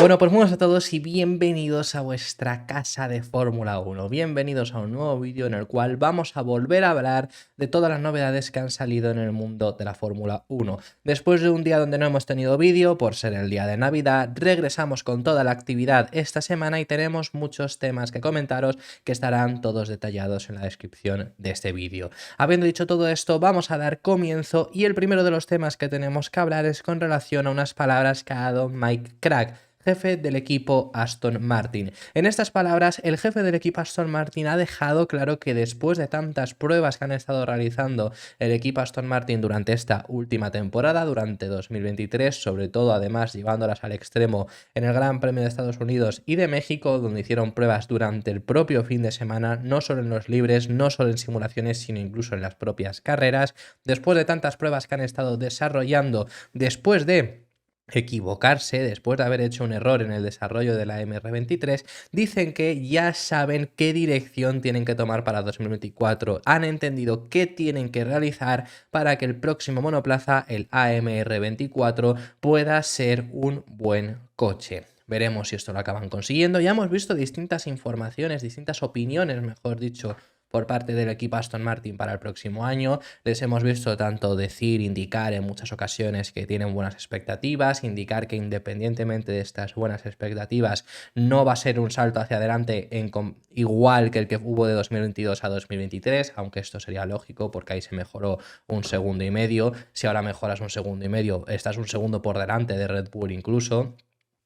Bueno, pues muy buenas a todos y bienvenidos a vuestra casa de Fórmula 1. Bienvenidos a un nuevo vídeo en el cual vamos a volver a hablar de todas las novedades que han salido en el mundo de la Fórmula 1. Después de un día donde no hemos tenido vídeo, por ser el día de Navidad, regresamos con toda la actividad esta semana y tenemos muchos temas que comentaros que estarán todos detallados en la descripción de este vídeo. Habiendo dicho todo esto, vamos a dar comienzo y el primero de los temas que tenemos que hablar es con relación a unas palabras que ha dado Mike Krack, jefe del equipo Aston Martin. En estas palabras, el jefe del equipo Aston Martin ha dejado claro que después de tantas pruebas que han estado realizando el equipo Aston Martin durante esta última temporada, durante 2023, sobre todo además llevándolas al extremo en el Gran Premio de Estados Unidos y de México, donde hicieron pruebas durante el propio fin de semana, no solo en los libres, no solo en simulaciones, sino incluso en las propias carreras. Después de tantas pruebas que han estado desarrollando, después de equivocarse, después de haber hecho un error en el desarrollo de la MR23, dicen que ya saben qué dirección tienen que tomar para 2024, han entendido qué tienen que realizar para que el próximo monoplaza, el AMR24, pueda ser un buen coche. Veremos si esto lo acaban consiguiendo. Ya hemos visto distintas informaciones, distintas opiniones, mejor dicho, por parte del equipo Aston Martin para el próximo año. Les hemos visto tanto decir, indicar en muchas ocasiones que tienen buenas expectativas, indicar que independientemente de estas buenas expectativas no va a ser un salto hacia adelante igual que el que hubo de 2022 a 2023, aunque esto sería lógico porque ahí se mejoró un segundo y medio. Si ahora mejoras un segundo y medio, estás un segundo por delante de Red Bull incluso.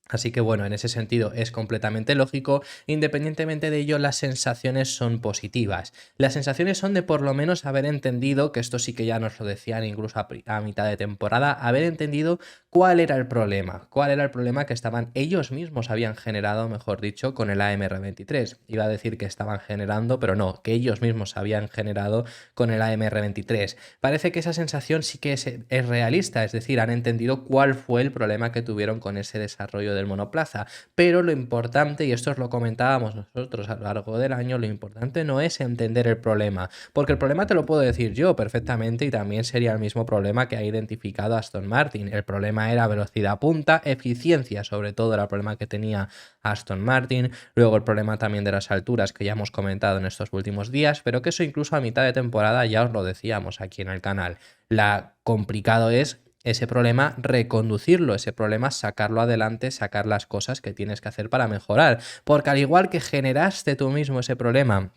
Así que bueno, en ese sentido es completamente lógico. Independientemente de ello, las sensaciones son positivas. Las sensaciones son de por lo menos haber entendido, que esto sí que ya nos lo decían incluso a mitad de temporada, haber entendido cuál era el problema. Cuál era el problema que ellos mismos habían generado, mejor dicho, con el AMR23. Iba a decir que estaban generando, pero no, que ellos mismos habían generado con el AMR23. Parece que esa sensación sí que es realista, es decir, han entendido cuál fue el problema que tuvieron con ese desarrollo del monoplaza, pero lo importante, y esto os lo comentábamos nosotros a lo largo del año, lo importante no es entender el problema, porque el problema te lo puedo decir yo perfectamente y también sería el mismo problema que ha identificado Aston Martin. El problema era velocidad punta, eficiencia sobre todo era el problema que tenía Aston Martin, luego el problema también de las alturas que ya hemos comentado en estos últimos días, pero que eso incluso a mitad de temporada ya os lo decíamos aquí en el canal. La complicado es ese problema reconducirlo, ese problema sacarlo adelante, sacar las cosas que tienes que hacer para mejorar, porque al igual que generaste tú mismo ese problema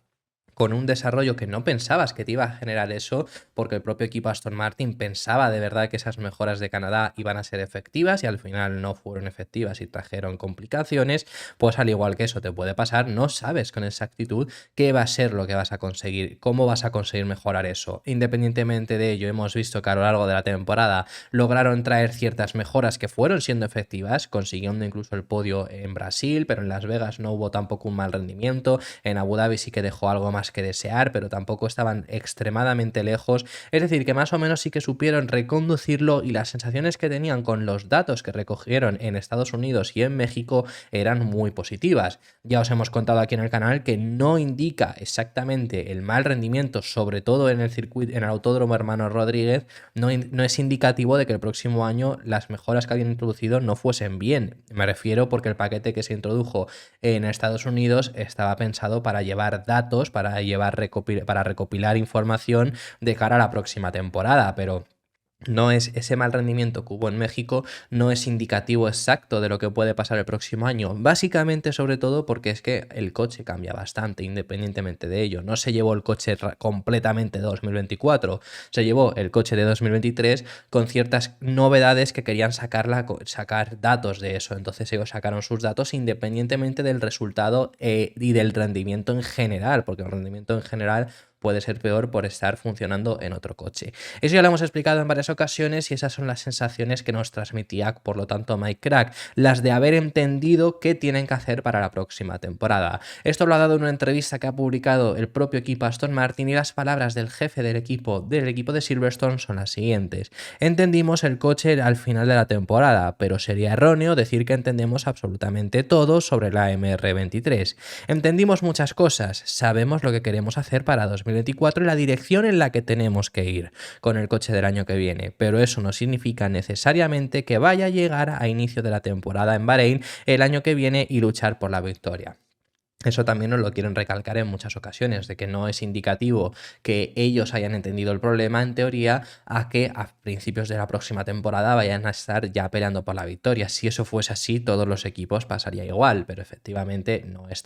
con un desarrollo que no pensabas que te iba a generar eso, porque el propio equipo Aston Martin pensaba de verdad que esas mejoras de Canadá iban a ser efectivas y al final no fueron efectivas y trajeron complicaciones, pues al igual que eso te puede pasar, no sabes con exactitud qué va a ser lo que vas a conseguir, cómo vas a conseguir mejorar eso. Independientemente de ello, hemos visto que a lo largo de la temporada lograron traer ciertas mejoras que fueron siendo efectivas, consiguiendo incluso el podio en Brasil, pero en Las Vegas no hubo tampoco un mal rendimiento, en Abu Dhabi sí que dejó algo más que desear, pero tampoco estaban extremadamente lejos. Es decir, que más o menos sí que supieron reconducirlo y las sensaciones que tenían con los datos que recogieron en Estados Unidos y en México eran muy positivas. Ya os hemos contado aquí en el canal que no indica exactamente el mal rendimiento, sobre todo en el circuito, en el Autódromo Hermano Rodríguez, no es indicativo de que el próximo año las mejoras que habían introducido no fuesen bien. Me refiero porque el paquete que se introdujo en Estados Unidos estaba pensado para llevar datos, para recopilar información de cara a la próxima temporada, pero no es ese mal rendimiento que hubo en México, no es indicativo exacto de lo que puede pasar el próximo año. Básicamente, sobre todo, porque es que el coche cambia bastante, independientemente de ello. No se llevó el coche completamente de 2024, se llevó el coche de 2023 con ciertas novedades que querían sacar datos de eso. Entonces ellos sacaron sus datos independientemente del resultado y del rendimiento en general, porque el rendimiento en general puede ser peor por estar funcionando en otro coche. Eso ya lo hemos explicado en varias ocasiones y esas son las sensaciones que nos transmitía, por lo tanto, Mike Krack, las de haber entendido qué tienen que hacer para la próxima temporada. Esto lo ha dado en una entrevista que ha publicado el propio equipo Aston Martin y las palabras del jefe del equipo de Silverstone son las siguientes. Entendimos el coche al final de la temporada, pero sería erróneo decir que entendemos absolutamente todo sobre la MR23. Entendimos muchas cosas, sabemos lo que queremos hacer para 2024. 2024 y la dirección en la que tenemos que ir con el coche del año que viene, pero eso no significa necesariamente que vaya a llegar a inicio de la temporada en Bahrein el año que viene y luchar por la victoria. Eso también nos lo quieren recalcar en muchas ocasiones, de que no es indicativo que ellos hayan entendido el problema, en teoría, a que a principios de la próxima temporada vayan a estar ya peleando por la victoria. Si eso fuese así, todos los equipos pasaría igual, pero efectivamente no es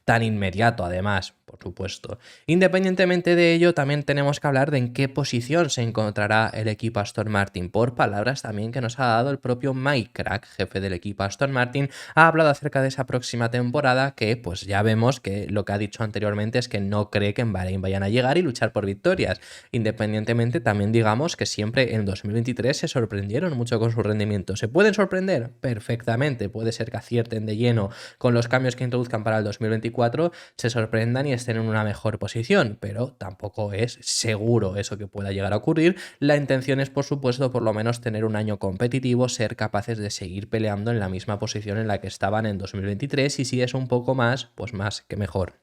tan inmediato, además, por supuesto. Independientemente de ello, también tenemos que hablar de en qué posición se encontrará el equipo Aston Martin, por palabras también que nos ha dado el propio Mike Krack, jefe del equipo Aston Martin, ha hablado acerca de esa próxima temporada que pues ya vemos que lo que ha dicho anteriormente es que no cree que en Bahrein vayan a llegar y luchar por victorias. Independientemente, también digamos que siempre en 2023 se sorprendieron mucho con su rendimiento. ¿Se pueden sorprender? Perfectamente. Puede ser que acierten de lleno con los cambios que introduzcan para el 2024, se sorprendan y estén en una mejor posición, pero tampoco es seguro eso que pueda llegar a ocurrir. La intención es, por supuesto, por lo menos tener un año competitivo, ser capaces de seguir peleando en la misma posición en la que estaban en 2023 y si es un poco más, pues más que mejor.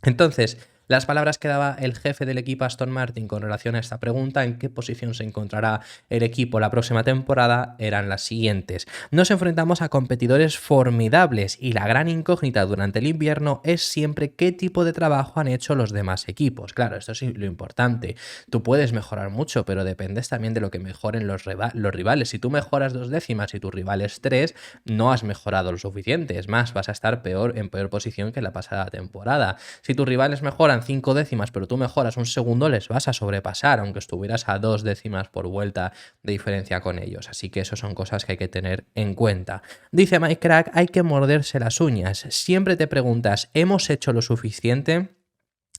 Entonces, las palabras que daba el jefe del equipo Aston Martin con relación a esta pregunta, en qué posición se encontrará el equipo la próxima temporada, eran las siguientes. Nos enfrentamos a competidores formidables y la gran incógnita durante el invierno es siempre qué tipo de trabajo han hecho los demás equipos. Claro, esto es lo importante. Tú puedes mejorar mucho, pero dependes también de lo que mejoren los rivales. Si tú mejoras 2 décimas y tu rival es 3, no has mejorado lo suficiente. Es más, vas a estar en peor posición que la pasada temporada. Si tus rivales mejoran 5 décimas, pero tú mejoras un segundo, les vas a sobrepasar, aunque estuvieras a 2 décimas por vuelta de diferencia con ellos. Así que eso son cosas que hay que tener en cuenta. Dice Mike Krack, hay que morderse las uñas. Siempre te preguntas, ¿hemos hecho lo suficiente?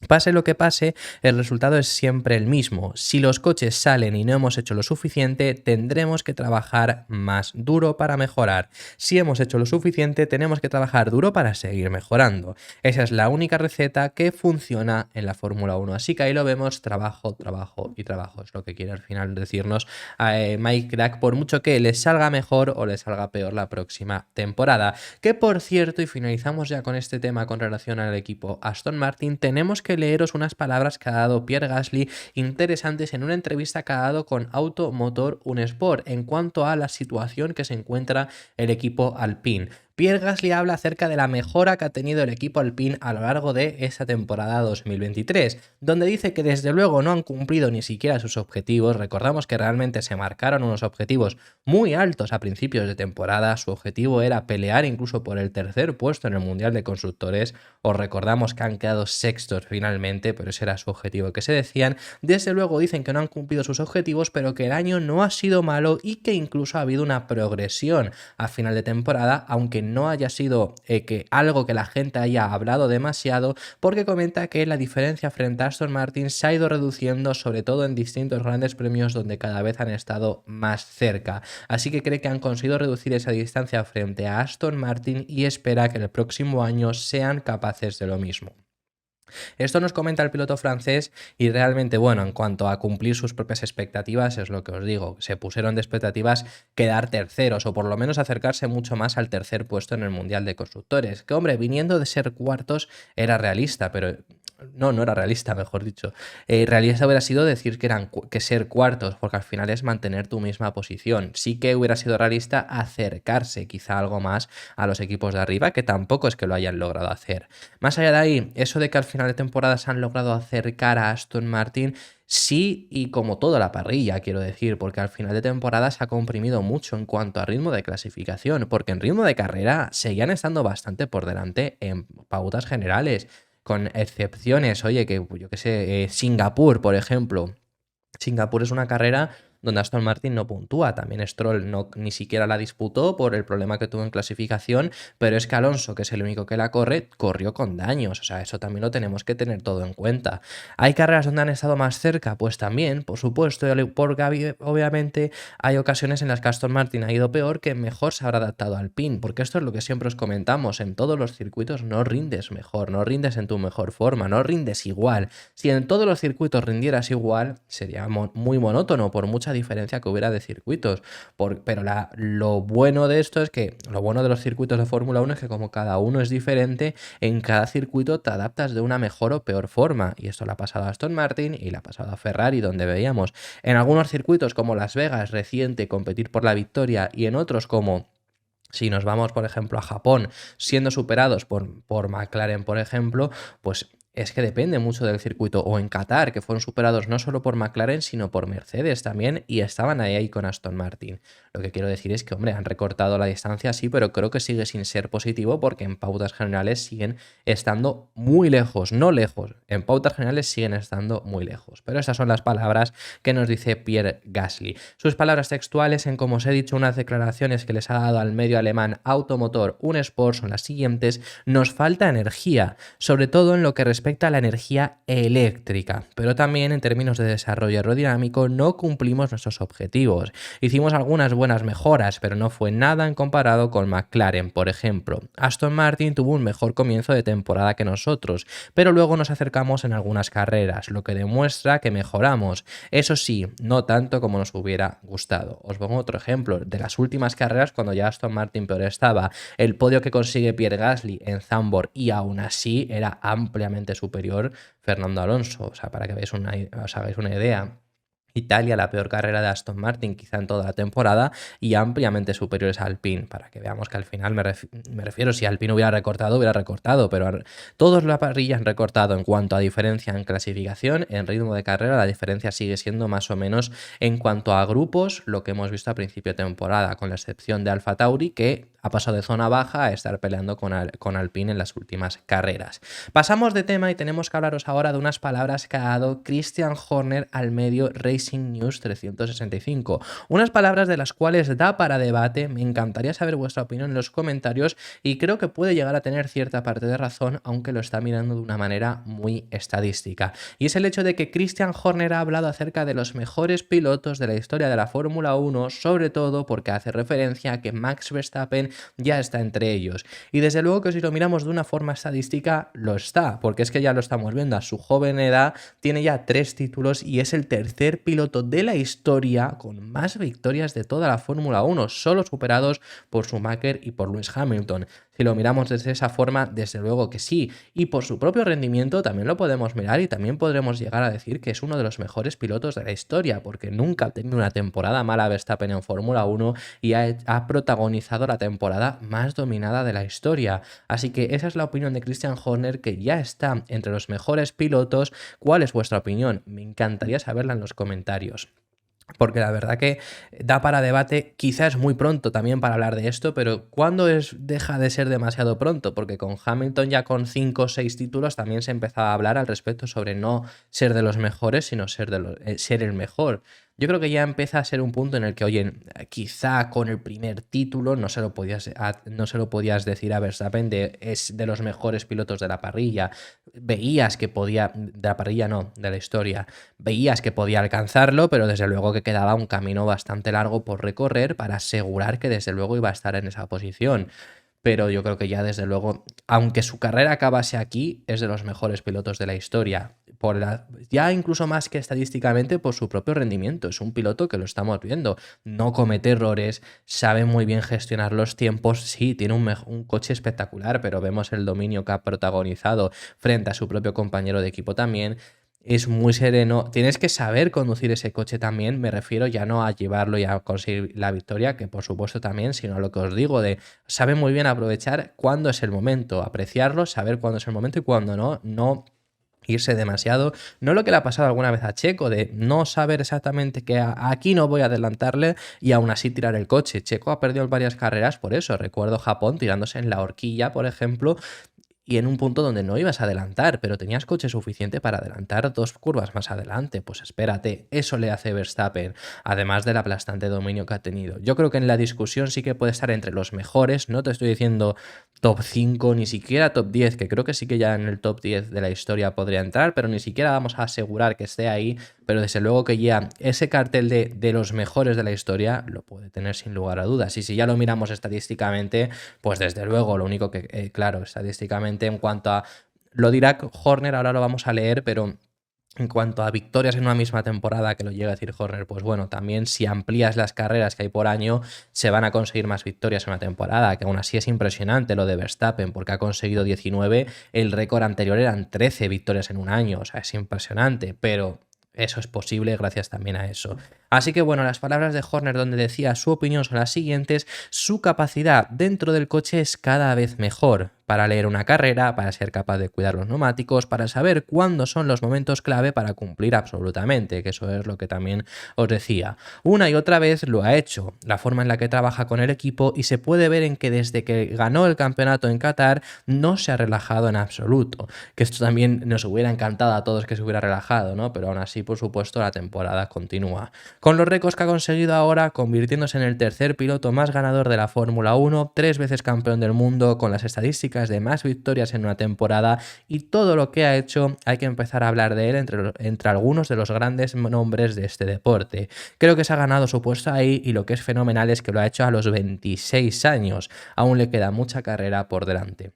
Pase lo que pase, el resultado es siempre el mismo. Si los coches salen y no hemos hecho lo suficiente, tendremos que trabajar más duro para mejorar. Si hemos hecho lo suficiente, tenemos que trabajar duro para seguir mejorando. Esa es la única receta que funciona en la Fórmula 1. Así que ahí lo vemos, trabajo, trabajo y trabajo. Es lo que quiere al final decirnos Mike Krack, por mucho que les salga mejor o les salga peor la próxima temporada. Que por cierto, y finalizamos ya con este tema con relación al equipo Aston Martin, tenemos que leeros unas palabras que ha dado Pierre Gasly interesantes en una entrevista que ha dado con Automotor Unesport en cuanto a la situación que se encuentra el equipo Alpine. Pierre Gasly habla acerca de la mejora que ha tenido el equipo Alpine a lo largo de esa temporada 2023, donde dice que desde luego no han cumplido ni siquiera sus objetivos. Recordamos que realmente se marcaron unos objetivos muy altos a principios de temporada. Su objetivo era pelear incluso por el tercer puesto en el Mundial de Constructores. Os recordamos que han quedado sextos finalmente, pero ese era su objetivo que se decían. Desde luego dicen que no han cumplido sus objetivos, pero que el año no ha sido malo y que incluso ha habido una progresión a final de temporada, aunque no haya sido que algo que la gente haya hablado demasiado, porque comenta que la diferencia frente a Aston Martin se ha ido reduciendo, sobre todo en distintos grandes premios donde cada vez han estado más cerca. Así que cree que han conseguido reducir esa distancia frente a Aston Martin y espera que el próximo año sean capaces de lo mismo. Esto nos comenta el piloto francés y realmente, bueno, en cuanto a cumplir sus propias expectativas, es lo que os digo, se pusieron de expectativas quedar terceros o por lo menos acercarse mucho más al tercer puesto en el Mundial de Constructores, que hombre, viniendo de ser cuartos era realista, pero no era realista, mejor dicho. Realista hubiera sido decir que ser cuartos, porque al final es mantener tu misma posición. Sí que hubiera sido realista acercarse quizá algo más a los equipos de arriba, que tampoco es que lo hayan logrado hacer. Más allá de ahí, eso de que al final de temporada se han logrado acercar a Aston Martin, sí, y como toda la parrilla, quiero decir, porque al final de temporada se ha comprimido mucho en cuanto a ritmo de clasificación, porque en ritmo de carrera seguían estando bastante por delante en pautas generales, con excepciones, oye, que yo qué sé, Singapur, por ejemplo. Singapur es una carrera donde Aston Martin no puntúa. También Stroll ni siquiera la disputó por el problema que tuvo en clasificación, pero es que Alonso, que es el único que la corre, corrió con daños. O sea, eso también lo tenemos que tener todo en cuenta. ¿Hay carreras donde han estado más cerca? Pues también, por supuesto, porque obviamente hay ocasiones en las que Aston Martin ha ido peor, que mejor se habrá adaptado al PIN, porque esto es lo que siempre os comentamos, en todos los circuitos no rindes mejor, no rindes en tu mejor forma, no rindes igual. Si en todos los circuitos rindieras igual, sería muy monótono, por mucha mucha diferencia que hubiera de circuitos. Pero lo bueno de esto es que, lo bueno de los circuitos de Fórmula 1 es que como cada uno es diferente, en cada circuito te adaptas de una mejor o peor forma. Y esto le ha pasado a Aston Martin y le ha pasado a Ferrari, donde veíamos en algunos circuitos como Las Vegas reciente competir por la victoria y en otros como... Si nos vamos, por ejemplo, a Japón, siendo superados por McLaren, por ejemplo, pues es que depende mucho del circuito. O en Qatar, que fueron superados no solo por McLaren, sino por Mercedes también, y estaban ahí con Aston Martin. Lo que quiero decir es que, hombre, han recortado la distancia, sí, pero creo que sigue sin ser positivo porque en pautas generales siguen estando muy lejos, no lejos, en pautas generales siguen estando muy lejos. Pero esas son las palabras que nos dice Pierre Gasly. Sus palabras textuales en, como os he dicho, unas declaraciones que les ha dado al medio alemán Automotor un Sport son las siguientes: nos falta energía, sobre todo en lo que respecta a la energía eléctrica, pero también en términos de desarrollo aerodinámico no cumplimos nuestros objetivos. Hicimos algunas buenas mejoras, pero no fue nada en comparado con McLaren, por ejemplo. Aston Martin tuvo un mejor comienzo de temporada que nosotros, pero luego nos acercamos en algunas carreras, lo que demuestra que mejoramos. Eso sí, no tanto como nos hubiera gustado. Os pongo otro ejemplo. De las últimas carreras, cuando ya Aston Martin peor estaba, el podio que consigue Pierre Gasly en Zandvoort y aún así era ampliamente superior Fernando Alonso. O sea, para que os hagáis una idea. Italia, la peor carrera de Aston Martin quizá en toda la temporada y ampliamente superiores a Alpine, para que veamos que al final me refiero, si Alpine hubiera recortado, pero todos la parrilla han recortado en cuanto a diferencia en clasificación, en ritmo de carrera la diferencia sigue siendo más o menos en cuanto a grupos lo que hemos visto a principio de temporada, con la excepción de Alfa Tauri, que ha pasado de zona baja a estar peleando con Alpine en las últimas carreras. Pasamos de tema y tenemos que hablaros ahora de unas palabras que ha dado Christian Horner al medio Racing News 365. Unas palabras de las cuales da para debate. Me encantaría saber vuestra opinión en los comentarios y creo que puede llegar a tener cierta parte de razón, aunque lo está mirando de una manera muy estadística. Y es el hecho de que Christian Horner ha hablado acerca de los mejores pilotos de la historia de la Fórmula 1, sobre todo porque hace referencia a que Max Verstappen ya está entre ellos. Y desde luego que si lo miramos de una forma estadística, lo está, porque es que ya lo estamos viendo. A su joven edad tiene ya 3 títulos y es el tercer piloto de la historia con más victorias de toda la Fórmula 1, solo superados por Schumacher y por Lewis Hamilton. Si lo miramos desde esa forma, desde luego que sí. Y por su propio rendimiento también lo podemos mirar y también podremos llegar a decir que es uno de los mejores pilotos de la historia, porque nunca ha tenido una temporada mala Verstappen en Fórmula 1 y ha protagonizado la temporada más dominada de la historia. Así que esa es la opinión de Christian Horner, que ya está entre los mejores pilotos. ¿Cuál es vuestra opinión? Me encantaría saberla en los comentarios. Porque la verdad que da para debate, quizás es muy pronto también para hablar de esto, pero ¿cuándo deja de ser demasiado pronto? Porque con Hamilton ya con 5 o 6 títulos también se empezaba a hablar al respecto sobre no ser de los mejores, sino ser el mejor. Yo creo que ya empieza a ser un punto en el que, oye, quizá con el primer título no se lo podías decir a Verstappen es de los mejores pilotos de la parrilla. Veías que podía, de la parrilla no, de la historia, veías que podía alcanzarlo, pero desde luego que quedaba un camino bastante largo por recorrer para asegurar que desde luego iba a estar en esa posición. Pero yo creo que ya desde luego, aunque su carrera acabase aquí, es de los mejores pilotos de la historia. Ya incluso más que estadísticamente por su propio rendimiento. Es un piloto que lo estamos viendo. No comete errores, sabe muy bien gestionar los tiempos. Sí, tiene un coche espectacular, pero vemos el dominio que ha protagonizado frente a su propio compañero de equipo también. Es muy sereno. Tienes que saber conducir ese coche también. Me refiero ya no a llevarlo y a conseguir la victoria, que por supuesto también, sino a lo que os digo de sabe muy bien aprovechar cuándo es el momento, apreciarlo, saber cuándo es el momento y cuándo no, no irse demasiado. No lo que le ha pasado alguna vez a Checo, de no saber exactamente que aquí no voy a adelantarle y aún así tirar el coche. Checo ha perdido varias carreras por eso. Recuerdo Japón tirándose en la horquilla, por ejemplo, y en un punto donde no ibas a adelantar, pero tenías coche suficiente para adelantar 2 curvas más adelante. Pues espérate, eso le hace Verstappen, además del aplastante dominio que ha tenido. Yo creo que en la discusión sí que puede estar entre los mejores, no te estoy diciendo top 5, ni siquiera top 10, que creo que sí que ya en el top 10 de la historia podría entrar, pero ni siquiera vamos a asegurar que esté ahí, pero desde luego que ya ese cartel de los mejores de la historia lo puede tener sin lugar a dudas. Y si ya lo miramos estadísticamente, pues desde luego, lo único que, claro, estadísticamente en cuanto a... Lo dirá Horner, ahora lo vamos a leer, pero En cuanto a victorias en una misma temporada, que lo llega a decir Horner, pues bueno, también si amplías las carreras que hay por año, se van a conseguir más victorias en una temporada, que aún así es impresionante lo de Verstappen, porque ha conseguido 19, el récord anterior eran 13 victorias en un año, o sea, es impresionante, pero eso es posible gracias también a eso. Así que bueno, las palabras de Horner donde decía su opinión son las siguientes: su capacidad dentro del coche es cada vez mejor para leer una carrera, para ser capaz de cuidar los neumáticos, para saber cuándo son los momentos clave para cumplir absolutamente, que eso es lo que también os decía. Una y otra vez lo ha hecho, la forma en la que trabaja con el equipo, y se puede ver en que desde que ganó el campeonato en Qatar no se ha relajado en absoluto, que esto también nos hubiera encantado a todos que se hubiera relajado, ¿no? Pero aún así, por supuesto, la temporada continúa. Con los récords que ha conseguido ahora, convirtiéndose en el tercer piloto más ganador de la Fórmula 1, 3 veces campeón del mundo, con las estadísticas de más victorias en una temporada, y todo lo que ha hecho, hay que empezar a hablar de él entre algunos de los grandes nombres de este deporte. Creo que se ha ganado su puesto ahí, y lo que es fenomenal es que lo ha hecho a los 26 años. Aún le queda mucha carrera por delante.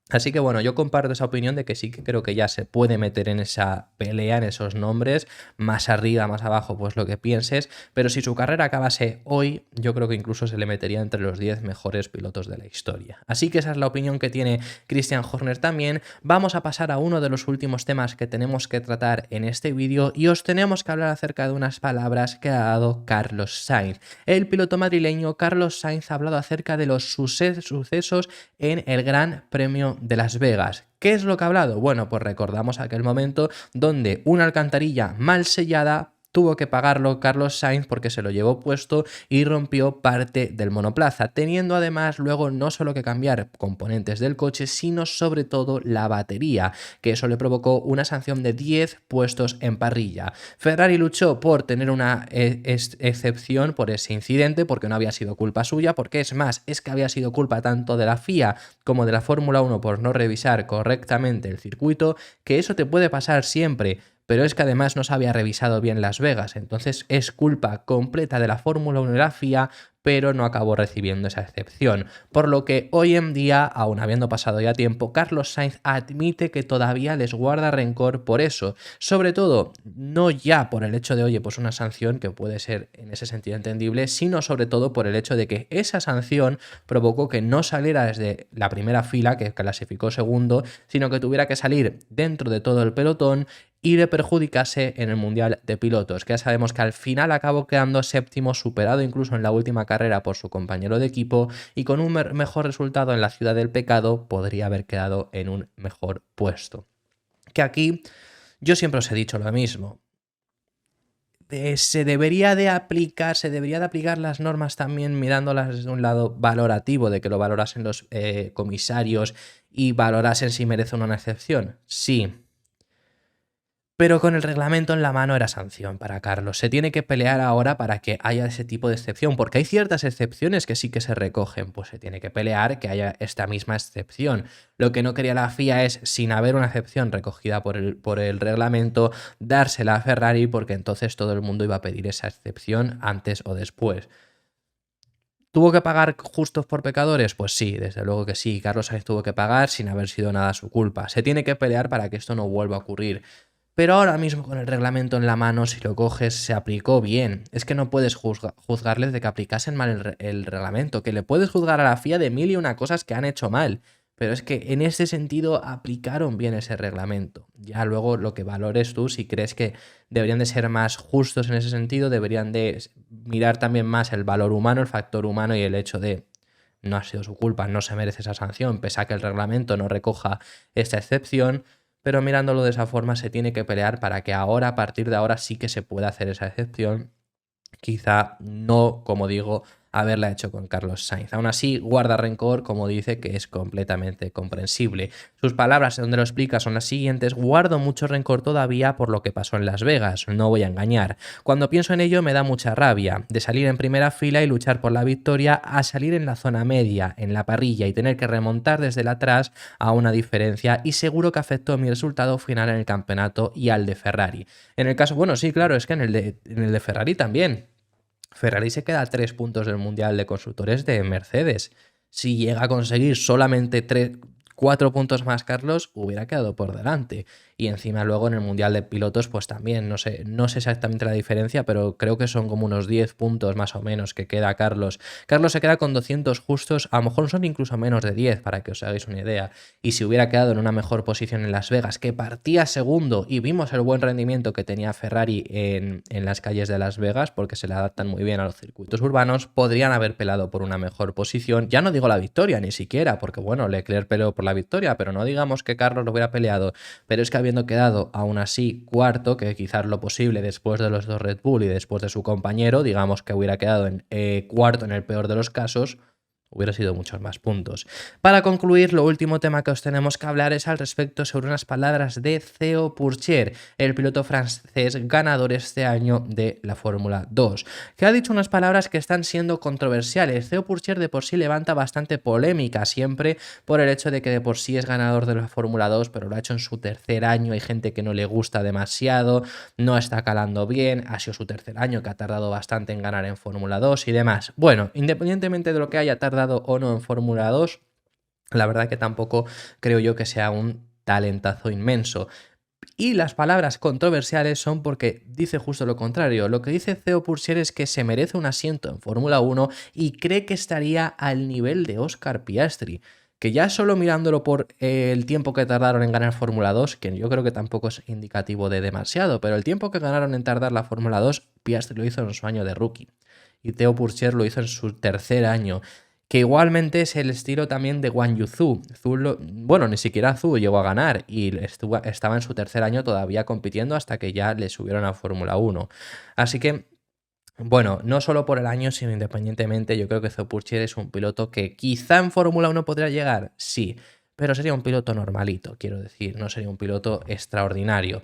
Así que bueno, yo comparto esa opinión de que sí que creo que ya se puede meter en esa pelea, en esos nombres, más arriba, más abajo, pues lo que pienses, pero si su carrera acabase hoy, yo creo que incluso se le metería entre los 10 mejores pilotos de la historia. Así que esa es la opinión que tiene Christian Horner también. Vamos a pasar a uno de los últimos temas que tenemos que tratar en este vídeo, y os tenemos que hablar acerca de unas palabras que ha dado Carlos Sainz. El piloto madrileño Carlos Sainz ha hablado acerca de los sucesos en el Gran Premio de Las Vegas. ¿Qué es lo que ha hablado? Bueno, pues recordamos aquel momento donde una alcantarilla mal sellada tuvo que pagarlo Carlos Sainz porque se lo llevó puesto y rompió parte del monoplaza, teniendo además luego no solo que cambiar componentes del coche, sino sobre todo la batería, que eso le provocó una sanción de 10 puestos en parrilla. Ferrari luchó por tener una excepción por ese incidente, porque no había sido culpa suya, porque es más, es que había sido culpa tanto de la FIA como de la Fórmula 1 por no revisar correctamente el circuito, que eso te puede pasar siempre. Pero es que además no se había revisado bien Las Vegas, entonces es culpa completa de la Fórmula 1 y la FIA, pero no acabó recibiendo esa excepción. Por lo que hoy en día, aún habiendo pasado ya tiempo, Carlos Sainz admite que todavía les guarda rencor por eso. Sobre todo, no ya por el hecho de, oye, pues una sanción que puede ser en ese sentido entendible, sino sobre todo por el hecho de que esa sanción provocó que no saliera desde la primera fila, que clasificó segundo, sino que tuviera que salir dentro de todo el pelotón y le perjudicase en el Mundial de Pilotos, que ya sabemos que al final acabó quedando séptimo, superado incluso en la última carrera por su compañero de equipo, y con un mejor resultado en la Ciudad del Pecado podría haber quedado en un mejor puesto. Que aquí yo siempre os he dicho lo mismo. Se debería de aplicar las normas también mirándolas desde un lado valorativo, de que lo valorasen los comisarios y valorasen si merece una excepción. Sí. Pero con el reglamento en la mano era sanción para Carlos. Se tiene que pelear ahora para que haya ese tipo de excepción, porque hay ciertas excepciones que sí que se recogen. Pues se tiene que pelear que haya esta misma excepción. Lo que no quería la FIA es, sin haber una excepción recogida por el reglamento, dársela a Ferrari, porque entonces todo el mundo iba a pedir esa excepción antes o después. ¿Tuvo que pagar justos por pecadores? Pues sí, desde luego que sí. Carlos Sainz tuvo que pagar sin haber sido nada su culpa. Se tiene que pelear para que esto no vuelva a ocurrir. Pero ahora mismo con el reglamento en la mano, si lo coges, se aplicó bien. Es que no puedes juzgarles de que aplicasen mal el reglamento, que le puedes juzgar a la FIA de mil y una cosas que han hecho mal. Pero es que en ese sentido aplicaron bien ese reglamento. Ya luego lo que valores tú, si crees que deberían de ser más justos en ese sentido, deberían de mirar también más el valor humano, el factor humano, y el hecho de no ha sido su culpa, no se merece esa sanción, pese a que el reglamento no recoja esta excepción. Pero mirándolo de esa forma, se tiene que pelear para que ahora, a partir de ahora, sí que se pueda hacer esa excepción. Quizá no, como digo, haberla hecho con Carlos Sainz. Aún así, guarda rencor, como dice, que es completamente comprensible. Sus palabras, donde lo explica, son las siguientes: guardo mucho rencor todavía por lo que pasó en Las Vegas, no voy a engañar. Cuando pienso en ello me da mucha rabia, de salir en primera fila y luchar por la victoria, a salir en la zona media, en la parrilla, y tener que remontar desde el atrás a una diferencia, y seguro que afectó mi resultado final en el campeonato y al de Ferrari. En el caso, bueno, sí, claro, es que en el de Ferrari también. Ferrari se queda a 3 puntos del Mundial de Constructores de Mercedes. Si llega a conseguir solamente 4 puntos más Carlos hubiera quedado por delante. Y encima luego en el Mundial de Pilotos pues también, no sé exactamente la diferencia, pero creo que son como unos 10 puntos más o menos que queda Carlos. Carlos se queda con 200 justos, a lo mejor son incluso menos de 10 para que os hagáis una idea. Y si hubiera quedado en una mejor posición en Las Vegas, que partía segundo y vimos el buen rendimiento que tenía Ferrari en las calles de Las Vegas, porque se le adaptan muy bien a los circuitos urbanos, podrían haber pelado por una mejor posición. Ya no digo la victoria ni siquiera, porque bueno, Leclerc peleó por la victoria, pero no digamos que Carlos lo hubiera peleado. Pero es que habiendo quedado aún así cuarto, que quizás lo posible después de los dos Red Bull y después de su compañero, digamos que hubiera quedado en cuarto en el peor de los casos, hubiera sido muchos más puntos. Para concluir, lo último tema que os tenemos que hablar es al respecto sobre unas palabras de Theo Pourchaire, el piloto francés ganador este año de la Fórmula 2, que ha dicho unas palabras que están siendo controversiales. Theo Pourchaire de por sí levanta bastante polémica siempre por el hecho de que de por sí es ganador de la Fórmula 2, pero lo ha hecho en su tercer año, hay gente que no le gusta demasiado, no está calando bien, ha sido su tercer año que ha tardado bastante en ganar en Fórmula 2 y demás. Bueno, independientemente de lo que haya tardado o no en Fórmula 2, la verdad que tampoco creo yo que sea un talentazo inmenso. Y las palabras controversiales son porque dice justo lo contrario. Lo que dice Theo Pourchaire es que se merece un asiento en Fórmula 1 y cree que estaría al nivel de Oscar Piastri, que ya solo mirándolo por el tiempo que tardaron en ganar Fórmula 2, que yo creo que tampoco es indicativo de demasiado, pero el tiempo que ganaron en tardar la Fórmula 2, Piastri lo hizo en su año de rookie y Theo Pourchaire lo hizo en su tercer año, que igualmente es el estilo también de Guan Yu Zhou. Bueno, ni siquiera Zhou llegó a ganar y estaba en su tercer año todavía compitiendo hasta que ya le subieron a Fórmula 1. Así que, bueno, no solo por el año, sino independientemente, yo creo que Theo Pourchaire es un piloto que quizá en Fórmula 1 podría llegar, sí, pero sería un piloto normalito, quiero decir, no sería un piloto extraordinario.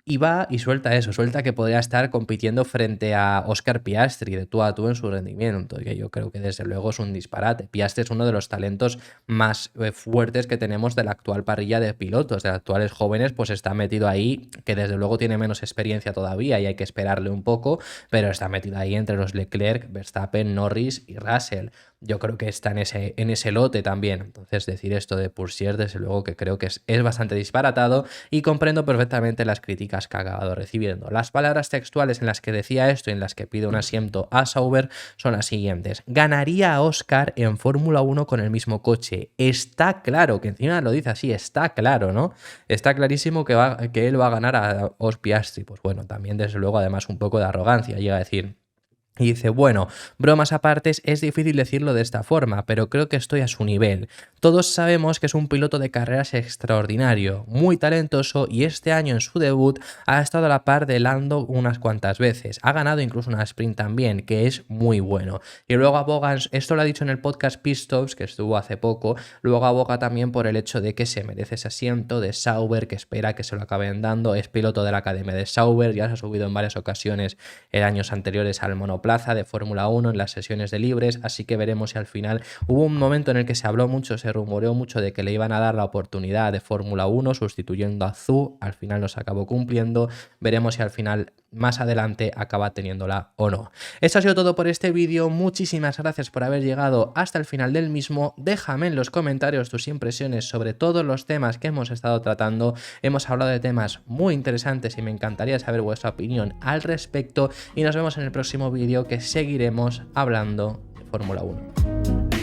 Y va y suelta eso, suelta que podría estar compitiendo frente a Oscar Piastri de tú a tú en su rendimiento, que yo creo que desde luego es un disparate. Piastri es uno de los talentos más fuertes que tenemos de la actual parrilla de pilotos, de actuales jóvenes, pues está metido ahí, que desde luego tiene menos experiencia todavía y hay que esperarle un poco, pero está metido ahí entre los Leclerc, Verstappen, Norris y Russell. Yo creo que está en ese lote también. Entonces decir esto de Pourchaire, desde luego que creo que es bastante disparatado y comprendo perfectamente las críticas que ha acabado recibiendo. Las palabras textuales en las que decía esto y en las que pide un asiento a Sauber son las siguientes. Ganaría a Oscar en Fórmula 1 con el mismo coche. Está claro, que encima lo dice así, está claro, ¿no? Está clarísimo que él va a ganar a Oscar Piastri. Pues bueno, también desde luego además un poco de arrogancia, llega a decir. Y dice, bueno, bromas aparte, es difícil decirlo de esta forma, pero creo que estoy a su nivel. Todos sabemos que es un piloto de carreras extraordinario, muy talentoso y este año en su debut ha estado a la par de Lando unas cuantas veces. Ha ganado incluso una sprint también, que es muy bueno. Y luego aboga, esto lo ha dicho en el podcast Pit Stops, que estuvo hace poco, luego aboga también por el hecho de que se merece ese asiento de Sauber, que espera que se lo acaben dando. Es piloto de la academia de Sauber, ya se ha subido en varias ocasiones en años anteriores al monoplaza de Fórmula 1 en las sesiones de libres, así que veremos si al final hubo un momento en el que se habló mucho, se rumoreó mucho de que le iban a dar la oportunidad de Fórmula 1 sustituyendo a Zhou, al final no se acabó cumpliendo, veremos si al final más adelante acaba teniéndola o no. Esto ha sido todo por este vídeo, muchísimas gracias por haber llegado hasta el final del mismo, déjame en los comentarios tus impresiones sobre todos los temas que hemos estado tratando, hemos hablado de temas muy interesantes y me encantaría saber vuestra opinión al respecto y nos vemos en el próximo vídeo que seguiremos hablando de Fórmula 1.